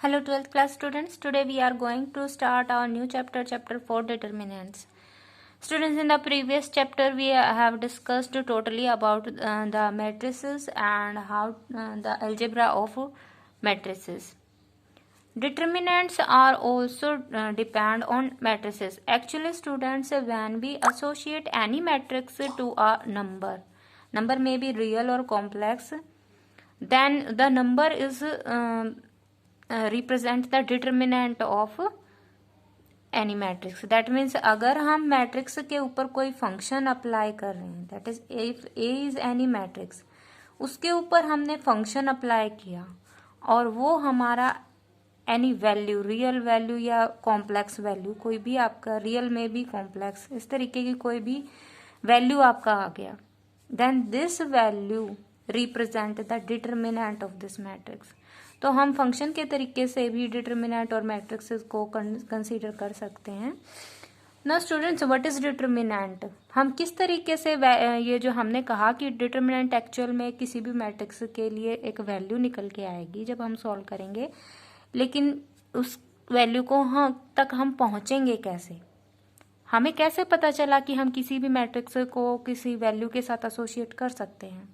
Hello 12th class students, today we are going to start our new chapter 4 determinants. Students, in the previous chapter we have discussed totally about the matrices and how the algebra of matrices. Determinants are also depend on matrices. Actually students, when we associate any matrix to a number may be real or complex, then the number is represent the determinant of any matrix. That means अगर हम matrix के ऊपर कोई function apply कर रहे हैं, that is if A is any matrix, उसके ऊपर हमने फंक्शन अप्लाई किया और वो हमारा एनी वैल्यू, रियल वैल्यू या कॉम्प्लेक्स वैल्यू, कोई भी आपका रियल में भी कॉम्प्लेक्स, इस तरीके की कोई भी वैल्यू आपका आ गया, then this value represent the determinant of this matrix. तो हम फंक्शन के तरीके से भी डिटर्मिनेंट और मैट्रिक्सेस को कंसीडर कर सकते हैं. ना स्टूडेंट्स, व्हाट इज डिटर्मिनेंट? हम किस तरीके से ये जो हमने कहा कि डिटर्मिनेंट एक्चुअल में किसी भी मैट्रिक्स के लिए एक वैल्यू निकल के आएगी जब हम सॉल्व करेंगे, लेकिन उस वैल्यू को तक हम पहुंचेंगे कैसे? हमें कैसे पता चला कि हम किसी भी मैट्रिक्स को किसी वैल्यू के साथ एसोसिएट कर सकते हैं?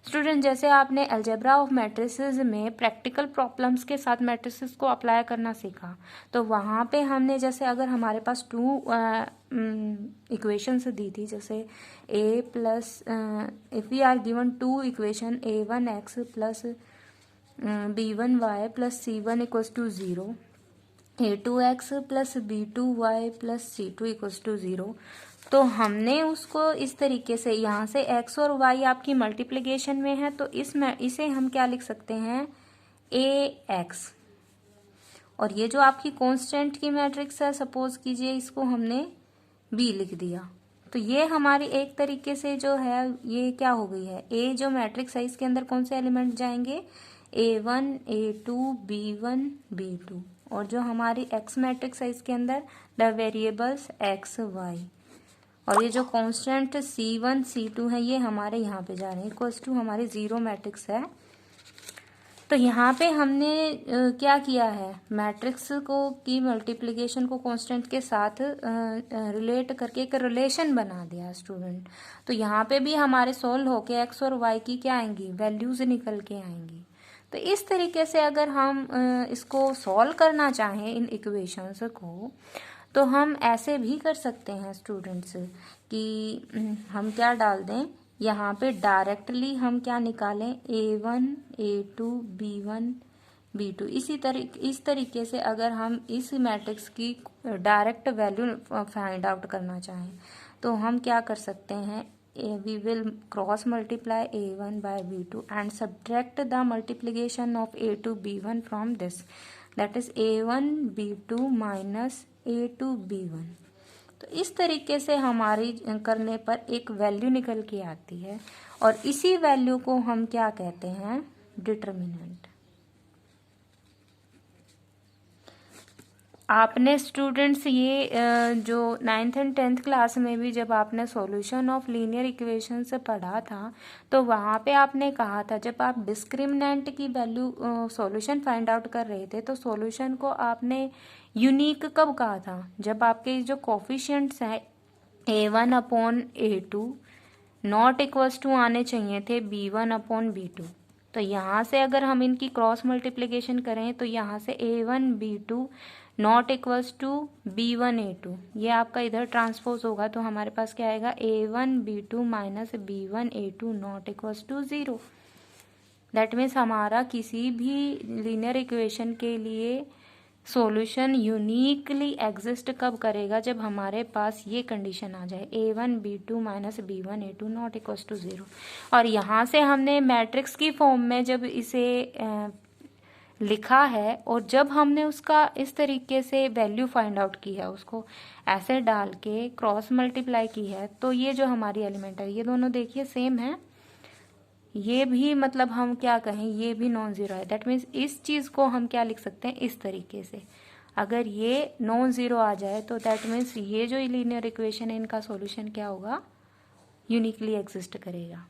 स्टूडेंट, जैसे आपने अलजेब्रा ऑफ मैट्रिसेस में प्रैक्टिकल प्रॉब्लम्स के साथ मैट्रिसेस को अप्लाई करना सीखा, तो वहाँ पे हमने जैसे अगर हमारे पास 2 इक्वेशंस दी थी, जैसे a plus if we are given 2 equation a1x plus b1y plus c1 equals to 0, a2x plus b2y plus c2 equals to 0, तो हमने उसको इस तरीके से, यहाँ से x और y आपकी मल्टीप्लिकेशन में है, तो इसे हम क्या लिख सकते हैं, ax. और ये जो आपकी कांस्टेंट की मैट्रिक्स है, सपोज कीजिए इसको हमने b लिख दिया, तो ये हमारी एक तरीके से जो है ये क्या हो गई है, a जो मैट्रिक्स है इसके अंदर कौन से एलिमेंट जाएंगे, a1 a2 b1 b2, और जो हमारी x मैट्रिक्स है इसके अंदर द वेरिएबल्स x y, और ये जो कांस्टेंट c1 c2 है ये हमारे यहाँ पे जा रहे हैं, इक्वल्स टू हमारी 0 मैट्रिक्स है. तो यहाँ पे हमने क्या किया है, मैट्रिक्स को की मल्टीप्लिकेशन को कांस्टेंट के साथ रिलेट करके एक रिलेशन बना दिया स्टूडेंट. तो यहाँ पे भी हमारे सोल्व होके x और y की क्या आएंगी, वैल्यूज निकल के आएंगी. तो इस तरीके से अगर हम इसको सॉल्व करना चाहें इन इक्वेशंस को, तो हम ऐसे भी कर सकते हैं स्टूडेंट्स कि हम क्या डाल दें, यहाँ पे डायरेक्टली हम क्या निकालें, a1 a2 b1 b2. इस तरीके से अगर हम इस मैट्रिक्स की डायरेक्ट वैल्यू फाइंड आउट करना चाहें, तो हम क्या कर सकते हैं, we will cross multiply a1 by b2 and subtract the multiplication of a2 b1 from this, that is a1 b2 minus a2 b1. तो इस तरीके से हमारी करने पर एक वैल्यू निकल के आती है, और इसी वैल्यू को हम क्या कहते हैं, डिटर्मिनेंट. आपने स्टूडेंट्स ये जो 9th एंड 10th क्लास में भी जब आपने सॉल्यूशन ऑफ लीनियर इक्वेशन से पढ़ा था, तो वहाँ पे आपने कहा था जब आप डिस्क्रिमिनेंट की वैल्यू सॉल्यूशन फाइंड आउट कर रहे थे, तो सॉल्यूशन को आपने यूनिक कब कहा था, जब आपके जो कोफिशिएंट्स हैं a1 upon a2 not equals to आने चाहिए थे b1 अपॉन b2. तो यहाँ से अगर हम इनकी क्रॉस मल्टीप्लिकेशन करें, तो यहाँ से a1 b2 not equals to b1 a2, ये आपका इधर ट्रांसपोज होगा, तो हमारे पास क्या आएगा, a1 b2 minus b1 a2 not equals to 0. That means हमारा किसी भी लीनियर इक्वेशन के लिए सॉल्यूशन यूनिकली एग्जिस्ट कब करेगा, जब हमारे पास ये कंडीशन आ जाए, a1 b2 minus b1 a2 not equals to 0. और यहाँ से हमने मैट्रिक्स की फॉर्म में जब इसे लिखा है, और जब हमने उसका इस तरीके से वैल्यू फाइंड आउट की है, उसको ऐसे डाल के क्रॉस मल्टीप्लाई की है, तो ये जो हमारी एलिमेंट है ये दोनों देखिए सेम है, ये भी मतलब हम क्या कहें, ये भी नॉन ज़ीरो है. दैट मीन्स इस चीज़ को हम क्या लिख सकते हैं, इस तरीके से, अगर ये नॉन ज़ीरो आ जाए तो दैट मीन्स ये जो लीनियर इक्वेशन है इनका सॉल्यूशन क्या होगा, यूनिकली एग्जिस्ट करेगा.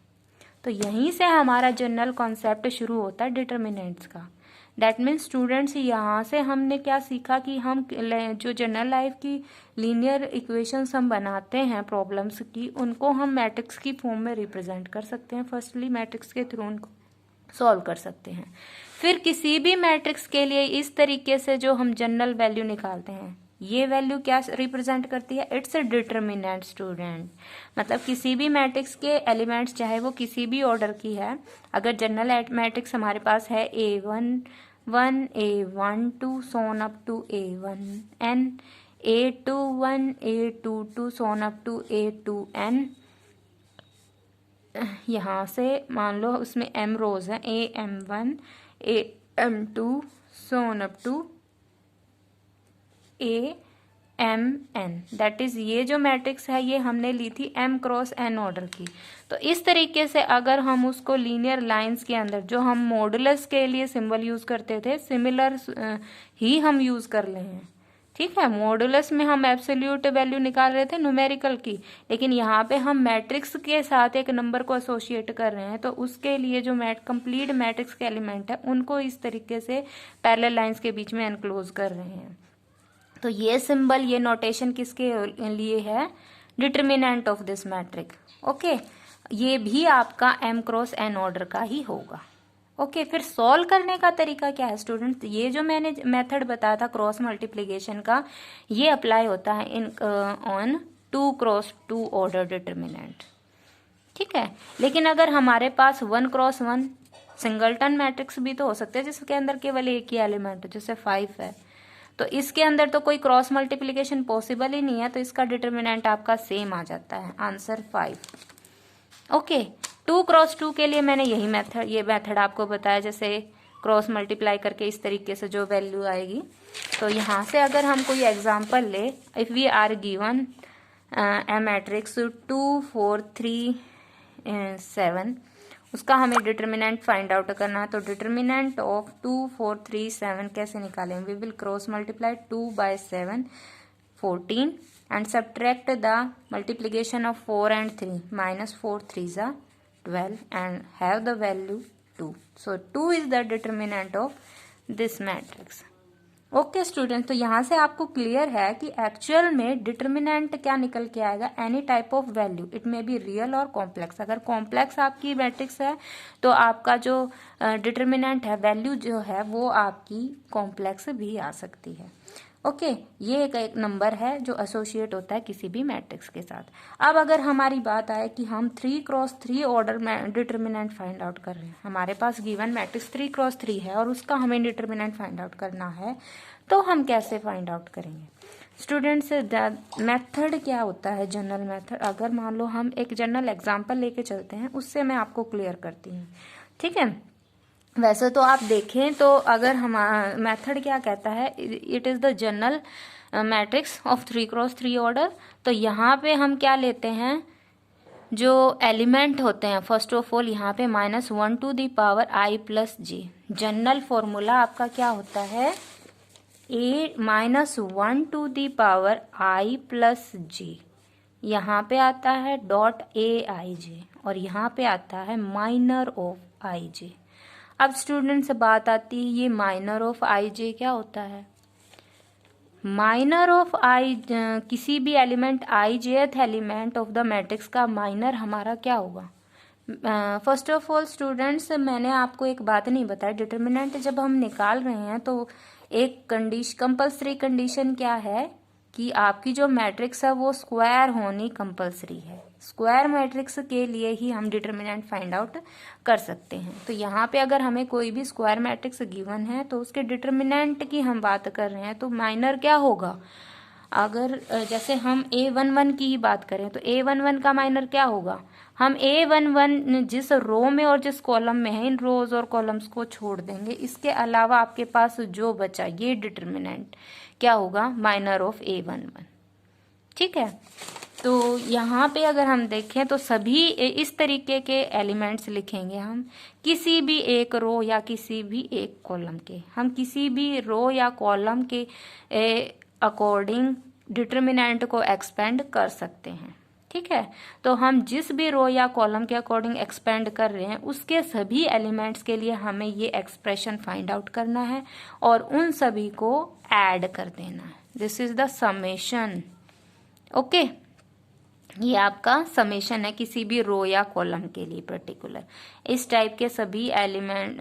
तो यहीं से हमारा जनरल कॉन्सेप्ट शुरू होता है डिटर्मिनेंट्स का. दैट मीन्स स्टूडेंट्स यहाँ से हमने क्या सीखा कि हम जो जनरल लाइफ की लीनियर इक्वेशंस हम बनाते हैं प्रॉब्लम्स की, उनको हम मैट्रिक्स की फॉर्म में रिप्रेजेंट कर सकते हैं। फर्स्टली मैट्रिक्स के थ्रू उनको सॉल्व कर सकते हैं। फिर किसी भी मैट्रिक्स के लिए इस तरीके से जो हम जनरल वैल्यू निकालते हैं, ये वैल्यू क्या रिप्रेजेंट करती है? It's a determinant student. मतलब किसी भी मैट्रिक्स के एलिमेंट्स चाहे वो किसी भी ऑर्डर की है, अगर जनरल मैट्रिक्स हमारे पास है A11 A12 so on up to A1n, A21 A22 so on up to A2n, यहाँ से मान लो उसमें m रोज है, AM1 AM2 so on up to AMN। That is ये जो मैट्रिक्स है ये हमने ली थी m क्रॉस n ऑर्डर की। तो इस तरीके से अगर हम उसको लीनियर लाइंस के अंदर जो हम मॉडुलस के लिए सिंबल यूज करते थे, सिमिलर ही हम यूज कर रहे हैं। ठीक है, मॉडुलस में हम एब्सोल्यूट वैल्यू निकाल रहे थे न्यूमेरिकल की, लेकिन यहाँ पे हम मैट्रिक्स के साथ एक नंबर को एसोसिएट कर रहे हैं। तो उसके लिए जो कंप्लीट मैट्रिक्स के एलिमेंट है उनको इस तरीके से पैरेलल लाइंस के बीच में एनक्लोज कर रहे हैं। तो ये सिंबल, ये नोटेशन किसके लिए है? Determinant of this matrix. Okay, ये भी आपका m क्रॉस n ऑर्डर का ही होगा। ओके, फिर सॉल्व करने का तरीका क्या है स्टूडेंट? ये जो मैंने मेथड बताया था क्रॉस मल्टीप्लिकेशन का, ये अप्लाई होता है in on 2 cross 2 order determinant. ठीक है, लेकिन अगर हमारे पास 1 क्रॉस 1 सिंगलटन मैट्रिक्स भी तो हो सकते हैं जिसके अंदर केवल एक ही एलिमेंट है, जैसे 5 है, तो इसके अंदर तो कोई क्रॉस मल्टीप्लिकेशन पॉसिबल ही नहीं है, तो इसका डिटर्मिनेंट आपका सेम आ जाता है, आंसर 5। ओके, 2 क्रॉस 2 के लिए मैंने यही मेथड आपको बताया, जैसे क्रॉस मल्टीप्लाई करके इस तरीके से जो वैल्यू आएगी। तो यहाँ से अगर हम कोई एग्जांपल ले, if we are given a matrix 2 4 3 7, उसका हमें डिटर्मिनेंट फाइंड आउट करना है। तो डिटर्मिनेंट ऑफ 2 4 3 7 कैसे निकालेंगे? We will cross multiply 2 by 7 14 and subtract the multiplication of 4 and 3, minus 4 3s are 12 and have the value 2. So 2 is the determinant of this matrix. Okay student, तो यहाँ से आपको clear है कि एक्चुअल में determinant क्या निकल के आएगा? Any type of value, it may be real और कॉम्प्लेक्स। अगर कॉम्प्लेक्स आपकी मैट्रिक्स है तो आपका जो डिटर्मिनेंट है, वैल्यू जो है, वो आपकी कॉम्प्लेक्स भी आ सकती है। ओके, ये एक नंबर है जो एसोसिएट होता है किसी भी मैट्रिक्स के साथ। अब अगर हमारी बात आए कि हम 3 क्रॉस 3 ऑर्डर में डिटर्मिनेंट फाइंड आउट कर रहे हैं, हमारे पास गिवन मैट्रिक्स 3 क्रॉस 3 है और उसका हमें डिटर्मिनेंट फाइंड आउट करना है, तो हम कैसे फाइंड आउट करेंगे? स्टूडेंट्स, मेथड क्या होता है जनरल मेथड? अगर मान लो हम एक जनरल एग्जाम्पल लेके चलते हैं, उससे मैं आपको क्लियर करती हूँ। ठीक है, वैसे तो आप देखें तो अगर हमारा मेथड क्या कहता है, it is the general matrix of 3 cross 3 order. तो यहाँ पे हम क्या लेते हैं, जो एलिमेंट होते हैं, फर्स्ट ऑफ ऑल यहाँ पे -1 to the power i plus j। General formula आपका क्या होता है? -1 to the power i plus j। यहाँ पे आता है डॉट aij और यहाँ पे आता है माइनर ऑफ ij। अब स्टूडेंट से बात आती है, ये माइनर ऑफ आई जे क्या होता है? माइनर ऑफ आई, किसी भी एलिमेंट आई जेथ एलिमेंट ऑफ द मैट्रिक्स का माइनर हमारा क्या होगा? फर्स्ट ऑफ ऑल स्टूडेंट्स, मैंने आपको एक बात नहीं बताई, डिटर्मिनेंट जब हम निकाल रहे हैं तो एक कंपल्सरी कंडीशन क्या है कि आपकी जो मैट्रिक्स है वो स्क्वायर होनी कंपल्सरी है। स्क्वायर मैट्रिक्स के लिए ही हम डिटर्मिनेंट फाइंड आउट कर सकते हैं। तो यहाँ पे अगर हमें कोई भी स्क्वायर मैट्रिक्स गिवन है तो उसके डिटर्मिनेंट की हम बात कर रहे हैं, तो माइनर क्या होगा? अगर जैसे हम A11 की ही बात करें तो A11 का माइनर क्या होगा? हम A11 जिस रो में और जिस कॉलम में है, इन रोज और कॉलम्स को छोड़ देंगे। इसके अलावा आपके पास जो बचा, ये डिटर्मिनेंट क्या होगा? Minor of A11। ठीक है, तो यहाँ पे अगर हम देखें तो सभी इस तरीके के एलिमेंट्स लिखेंगे हम, किसी भी एक रो या किसी भी एक कॉलम के, हम किसी भी रो या कॉलम के अकॉर्डिंग डिटर्मिनेंट को एक्सपेंड कर सकते हैं। ठीक है। तो हम जिस भी रो या कॉलम के अकॉर्डिंग एक्सपेंड कर रहे हैं उसके सभी एलिमेंट्स के लिए हमें ये एक्सप्रेशन फाइंड आउट करना है और उन सभी को ऐड कर देना है। This is the summation. Okay, ये आपका समेशन है किसी भी रो या कॉलम के लिए पर्टिकुलर। इस टाइप के सभी एलिमेंट,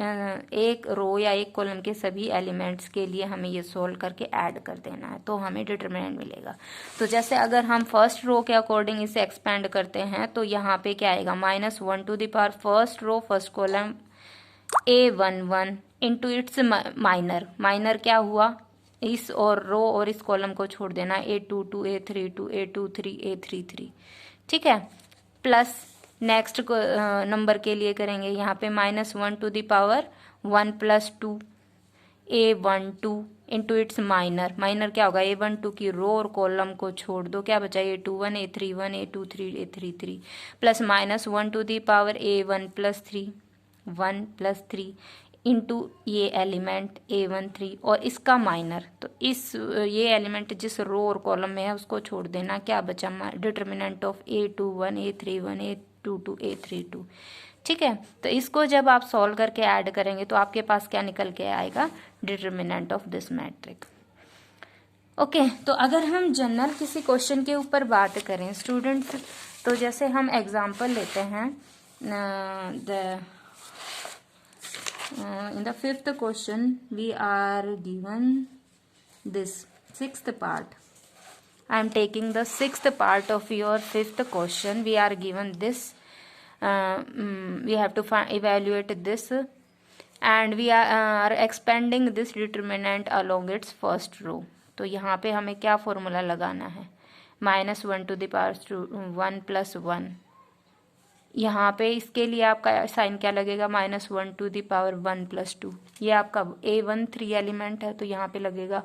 एक रो या एक कॉलम के सभी एलिमेंट्स के लिए हमें ये सोल्व करके ऐड कर देना है तो हमें डिटरमिनेंट मिलेगा। तो जैसे अगर हम फर्स्ट रो के अकॉर्डिंग इसे एक्सपेंड करते हैं तो यहाँ पे क्या आएगा, -1 to the power first row first column A11 into its minor क्या हुआ, इस और रो और इस कॉलम को छोड़ देना, A22 A32 A23 A33, ठीक है। प्लस नेक्स्ट नंबर के लिए करेंगे यहाँ पे -1 to the power 1 + 2 A12 into its minor क्या होगा, A12 की रो और कॉलम को छोड़ दो, क्या बचा A21 A31 A23 A33 plus -1 to the power A1 + 3 1 + 3 into ये एलिमेंट A13 और इसका माइनर, तो इस ये एलिमेंट जिस रो और कॉलम में है उसको छोड़ देना, क्या बचा, determinant of A21 A31 A22 A32, ठीक है। तो इसको जब आप सॉल्व करके ऐड करेंगे तो आपके पास क्या निकल के आएगा, determinant of this matrix. Okay, तो अगर हम जनरल किसी क्वेश्चन के ऊपर बात करें स्टूडेंट्स, तो जैसे हम एग्जांपल लेते हैं in the fifth question we are given this sixth part. I am taking the sixth part of your fifth question. We are given this, we have to evaluate this and we are expanding this determinant along its first row. तो यहाँ पे हमें क्या formula लगाना है, -1 to the power 1 + 1, यहाँ पे इसके लिए आपका साइन क्या लगेगा, -1 टू द पावर 1 + 2, ये आपका A13 एलिमेंट है तो यहाँ पे लगेगा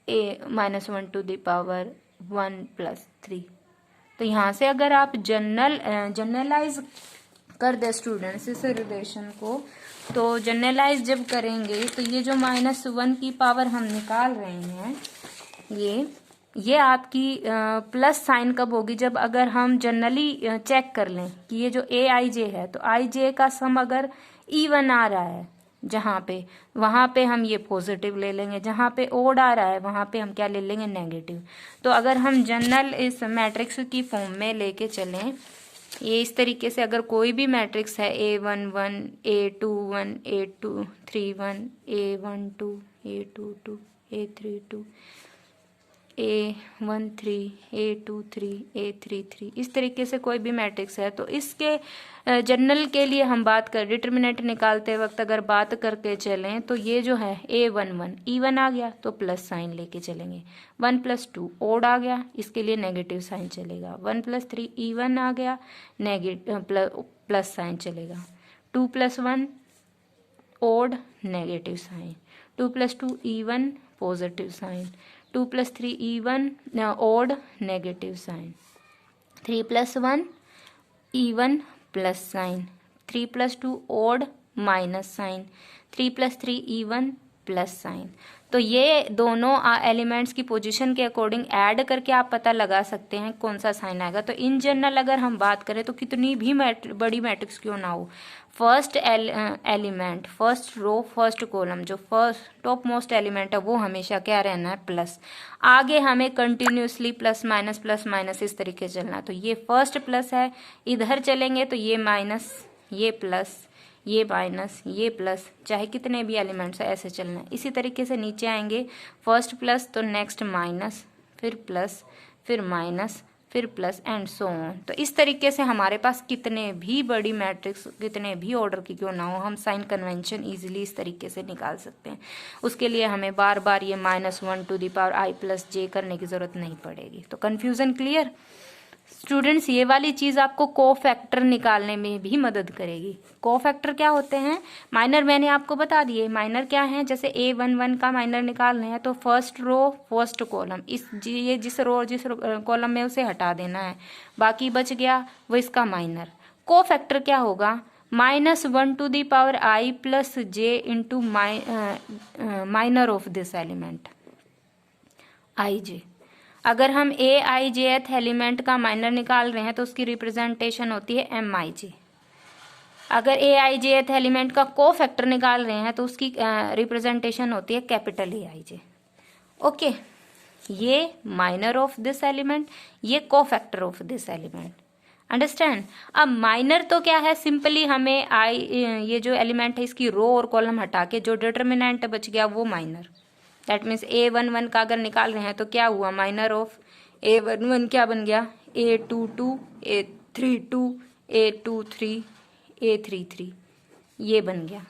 -1 टू द पावर 1 + 3। तो यहाँ से अगर आप जनरलाइज कर दे स्टूडेंट्स इस रिलेशन को, तो जनरलाइज जब करेंगे तो ये जो -1 की पावर हम निकाल रहे हैं ये आपकी प्लस साइन कब होगी, जब अगर हम जनरली चेक कर लें कि ये जो AIJ है तो IJ का सम अगर इवन आ रहा है जहाँ पे, वहाँ पे हम ये पॉजिटिव ले लेंगे, जहाँ पे ओड आ रहा है वहाँ पे हम क्या ले लेंगे, नेगेटिव। तो अगर हम जनरल इस मैट्रिक्स की फॉर्म में लेके चलें, ये इस तरीके से अगर कोई भी मैट्रिक्स है A11 A21 A231 A12 A22 A32 A13 A23 A33, इस तरीके से कोई भी मैट्रिक्स है तो इसके जनरल के लिए हम बात कर डिटर्मिनेंट निकालते वक्त अगर बात करके चलें तो ये जो है A11 इवन आ गया तो प्लस साइन लेके चलेंगे, 1 + 2 ओड आ गया इसके लिए नेगेटिव साइन चलेगा, 1 + 3 इवन आ गया नेगेटिव प्लस साइन चलेगा, 2 + 1 odd negative sign, 2 + 2 even positive sign, 2 + 3 even odd negative sign, 3 + 1 even plus sign, 3 + 2 odd minus sign, 3 + 3 even plus sign. तो ये दोनों एलिमेंट्स की पोजीशन के अकॉर्डिंग ऐड करके आप पता लगा सकते हैं कौन सा साइन आएगा। तो इन जनरल अगर हम बात करें तो कितनी भी बड़ी मैट्रिक्स क्यों ना हो, first element first row first column जो फर्स्ट टॉप मोस्ट एलिमेंट है वो हमेशा क्या रहना है, प्लस। आगे हमें कंटिन्यूसली प्लस माइनस इस तरीके चलना। तो ये फर्स्ट प्लस है, इधर चलेंगे तो ये माइनस ये प्लस ये माइनस ये प्लस, चाहे कितने भी एलिमेंट्स है ऐसे चलना है। इसी तरीके से नीचे आएंगे फर्स्ट प्लस तो नेक्स्ट माइनस फिर प्लस फिर माइनस फिर प्लस एंड सो ऑन। तो इस तरीके से हमारे पास कितने भी बड़ी मैट्रिक्स कितने भी ऑर्डर की क्यों ना हो, हम साइन कन्वेंशन इजीली इस तरीके से निकाल सकते हैं। उसके लिए हमें बार बार ये -1 to the power I + j करने की जरूरत नहीं पड़ेगी। तो कन्फ्यूजन क्लियर स्टूडेंट्स, ये वाली चीज आपको कोफैक्टर निकालने में भी मदद करेगी। कोफैक्टर क्या होते हैं, माइनर मैंने आपको बता दिए। माइनर क्या है, जैसे A11 का माइनर निकालना है तो फर्स्ट रो फर्स्ट कॉलम ये जिस रो जिस कॉलम में उसे हटा देना है, बाकी बच गया वो इसका माइनर। कोफैक्टर क्या होगा, -1 to the power I + j into minor of this element IJ। अगर हम ए आई जेथ एलिमेंट का माइनर निकाल रहे हैं तो उसकी रिप्रेजेंटेशन होती है एम आई जे। अगर ए आई जेथ एलिमेंट का को फैक्टर निकाल रहे हैं तो उसकी रिप्रेजेंटेशन होती है capital A I J. Okay, ये माइनर ऑफ दिस एलिमेंट, ये को factor of this element. Understand. अब माइनर तो क्या है, सिंपली हमें आई ये जो एलिमेंट है इसकी रो और कॉलम हटा के जो डिटर्मिनेंट बच गया वो माइनर। दैट मीन्स A11 का अगर निकाल रहे हैं तो क्या हुआ, माइनर ऑफ A11 क्या बन गया, A22, A32, A23, A33, ये बन गया।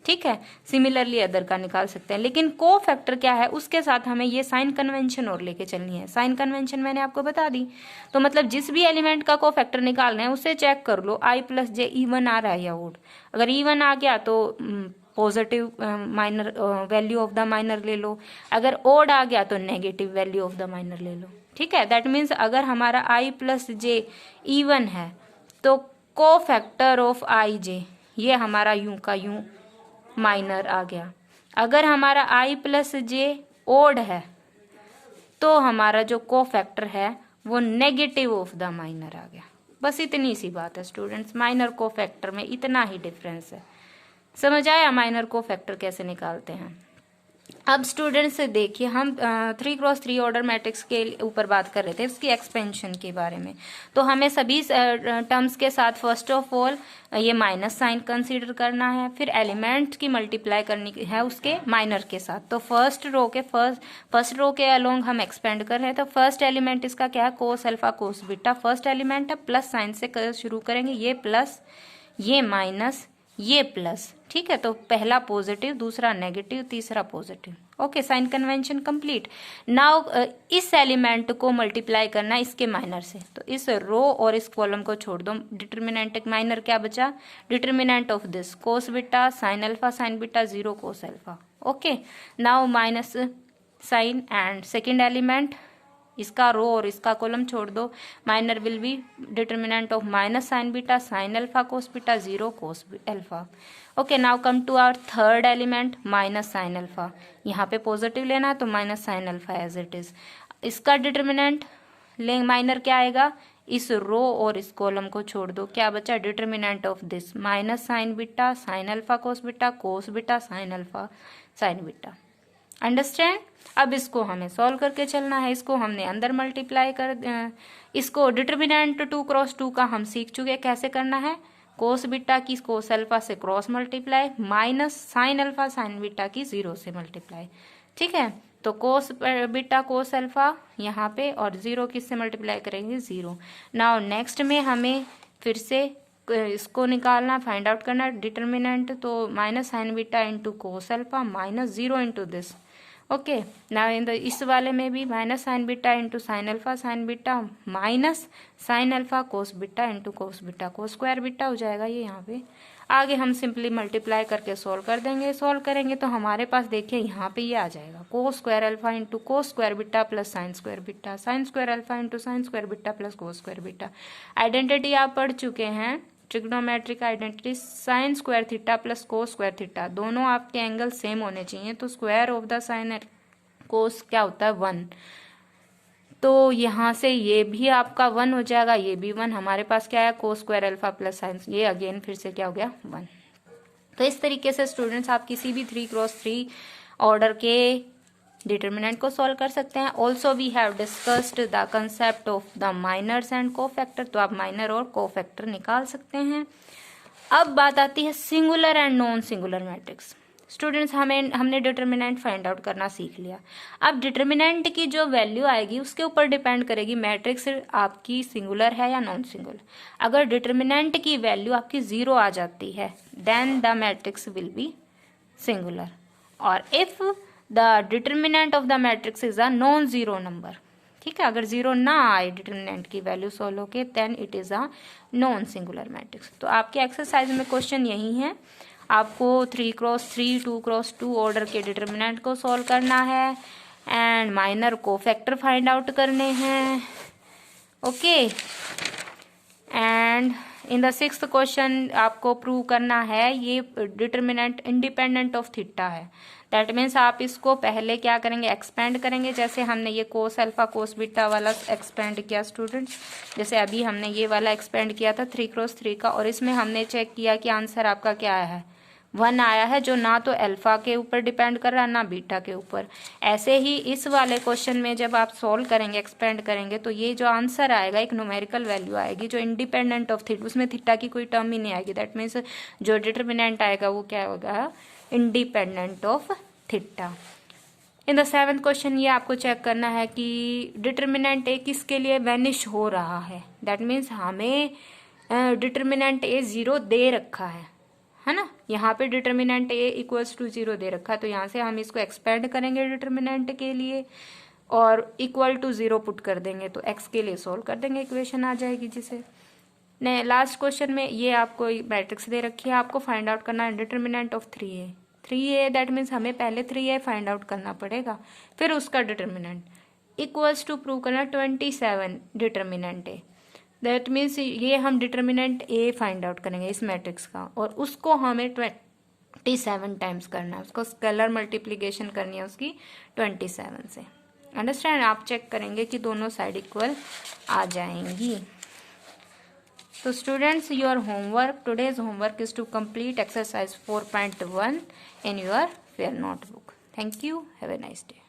ठीक है, सिमिलरली अदर का निकाल सकते हैं, लेकिन को फैक्टर क्या है उसके साथ हमें ये साइन कन्वेंशन और लेके चलनी है। साइन कन्वेंशन मैंने आपको बता दी, तो मतलब जिस भी एलिमेंट का को फैक्टर निकालना है उसे चेक कर लो, I प्लस जे इवन आ रहा है या ओड। अगर इवन आ गया तो positive minor value of the minor ले लो, अगर ओड आ गया तो negative value of the minor ले लो। ठीक है, दैट मीन्स अगर हमारा I प्लस जे इवन है तो को फैक्टर ऑफ आई जे ये हमारा यूं का यूं माइनर आ गया। अगर हमारा I प्लस जे ओड है तो हमारा जो को फैक्टर है वो नेगेटिव ऑफ द माइनर आ गया। बस इतनी सी बात है स्टूडेंट्स, माइनर को फैक्टर में इतना ही डिफरेंस है। समझ आया माइनर को फैक्टर कैसे निकालते हैं। अब स्टूडेंट्स देखिए, हम 3x3 ऑर्डर मैट्रिक्स के ऊपर बात कर रहे थे, उसकी एक्सपेंशन के बारे में। तो हमें सभी टर्म्स के साथ फर्स्ट ऑफ ऑल ये माइनस साइन कंसीडर करना है, फिर एलिमेंट की मल्टीप्लाई करनी है उसके माइनर के साथ। तो फर्स्ट रो के अलोंग हम एक्सपेंड कर रहे हैं, तो फर्स्ट एलिमेंट इसका क्या है, cos alpha cos beta. First element है, प्लस साइन से शुरू करेंगे, ये प्लस ये माइनस ये प्लस। ठीक है, तो पहला पॉजिटिव, दूसरा नेगेटिव, तीसरा positive. Okay, sign convention complete. Now इस एलिमेंट को मल्टीप्लाई करना है इसके माइनर से, तो इस रो और इस कॉलम को छोड़ दो। डिटर्मिनेंट माइनर क्या बचा, determinant of this cos beta sine alpha sine beta 0 cos alpha. Okay, now minus sine and second element, इसका रो और इसका कॉलम छोड़ दो। Minor will be determinant of minus sine beta sine alpha cos beta 0 cos alpha. Okay, now come to our third element minus sine alpha. यहाँ पे positive लेना है तो minus sine alpha as it is. इसका determinant ले minor क्या आएगा, इस रो और इस कॉलम को छोड़ दो, क्या बचा, determinant of this minus sine beta sine alpha cos beta sine alpha sine beta. Understand. अब इसको हमें सॉल्व करके चलना है। इसको हमने अंदर मल्टीप्लाई कर, इसको डिटर्मिनेंट 2x2 का हम सीख चुके कैसे करना है। कोस बीटा की कोस अल्फा से cross multiply, minus sine alpha sine beta की 0 से मल्टीप्लाई। ठीक है, तो कोस बीटा कोस अल्फा यहाँ पे और 0 किससे मल्टीप्लाई करेंगे, 0। नाउ नेक्स्ट में हमें फिर से इसको निकालना, फाइंड आउट करना डिटर्मिनेंट, तो minus sine beta into cos alpha minus 0 into this. Okay, now in the इस वाले में भी minus sine beta into sine alpha sine beta minus sine alpha cos beta into cos beta, cos square beta हो जाएगा ये यहाँ पे। आगे हम सिंपली मल्टीप्लाई करके सोल्व कर देंगे। सोल्व करेंगे तो हमारे पास देखिए यहाँ पे ये आ जाएगा, cos square alpha into cos square beta plus sine square beta, sine square alpha into sine square beta plus cos square beta. Identity आप पढ़ चुके हैं, trigonometric identity, sine square theta plus cos square theta, दोनों आपके angle same होने चाहिए। तो square of the sine cos क्या होता है, 1। तो यहाँ से ये भी आपका 1 हो जाएगा, ये भी 1। हमारे पास क्या है, cos square alpha plus sign, ये अगेन फिर से क्या हो गया, 1। तो इस तरीके से स्टूडेंट्स आप किसी भी 3x3 ऑर्डर के डिटर्मिनेंट को सॉल्व कर सकते हैं। Also we have discussed the concept of the minors and cofactor, तो आप माइनर और कोफैक्टर निकाल सकते हैं। अब बात आती है singular and non singular matrix. Students हमने डिटर्मिनेंट फाइंड आउट करना सीख लिया। अब डिटर्मिनेंट की जो वैल्यू आएगी उसके ऊपर डिपेंड करेगी मैट्रिक्स आपकी सिंगुलर है या नॉन सिंगुलर। अगर डिटर्मिनेंट की वैल्यू आपकी 0 आ जाती है then the matrix will be singular, और if the determinant of the matrix is a non zero number, ठीक है, अगर 0 ना आए डिटर्मिनेंट की वैल्यू सॉल्व होके then it is a non singular matrix. तो आपके एक्सरसाइज में क्वेश्चन यही है, आपको 3x3 2x2 ऑर्डर के डिटर्मिनेंट को सॉल्व करना है एंड माइनर को फैक्टर फाइंड आउट करने हैं। Okay, and in the 6th question आपको प्रूव करना है ये डिटर्मिनेंट इंडिपेंडेंट ऑफ थीटा है। दैट मीन्स आप इसको पहले क्या करेंगे, एक्सपेंड करेंगे। जैसे हमने ये कोस अल्फा कोस बीटा वाला एक्सपेंड किया स्टूडेंट्स, जैसे अभी हमने ये वाला एक्सपेंड किया था 3x3 का, और इसमें हमने चेक किया कि आंसर आपका क्या आया है, 1 आया है, जो ना तो अल्फा के ऊपर डिपेंड कर रहा है ना बीटा के ऊपर। ऐसे ही इस वाले क्वेश्चन में जब आप सॉल्व करेंगे, एक्सपेंड करेंगे, तो ये जो आंसर आएगा एक न्यूमेरिकल वैल्यू आएगी जो इंडिपेंडेंट ऑफ थीटा, उसमें थीटा की कोई टर्म ही नहीं आएगी। दैट मीन्स जो डिटर्मिनेंट आएगा वो क्या होगा, independent of theta. In the 7th question ये आपको चेक करना है कि डिटर्मिनेंट ए किसके लिए वैनिश हो रहा है। दैट मीन्स हमें डिटर्मिनेंट ए 0 दे रखा है ना, यहाँ पे डिटर्मिनेंट ए इक्वल्स टू 0 दे रखा है, तो यहाँ से हम इसको एक्सपेंड करेंगे डिटर्मिनेंट के लिए और इक्वल टू 0 पुट कर देंगे, तो एक्स के लिए सोल्व कर देंगे, इक्वेशन आ जाएगी जिसे। ने लास्ट क्वेश्चन में ये आपको मैट्रिक्स दे रखी है, आपको फाइंड आउट करना है determinant of 3a। That means हमें पहले 3a फाइंड आउट करना पड़ेगा, फिर उसका डिटर्मिनेंट इक्वल्स टू प्रूव करना 27 डिटर्मिनेंट ए। दैट मीन्स ये हम डिटर्मिनेंट ए फाइंड आउट करेंगे इस मैट्रिक्स का, और उसको हमें 27 टाइम्स करना है, उसको स्केलर मल्टीप्लीकेशन करनी है उसकी 27 से। अंडरस्टैंड, आप चेक करेंगे कि दोनों साइड इक्वल आ जाएंगी। So students, your homework, today's homework is to complete exercise 4.1 in your fair notebook. Thank you. Have a nice day.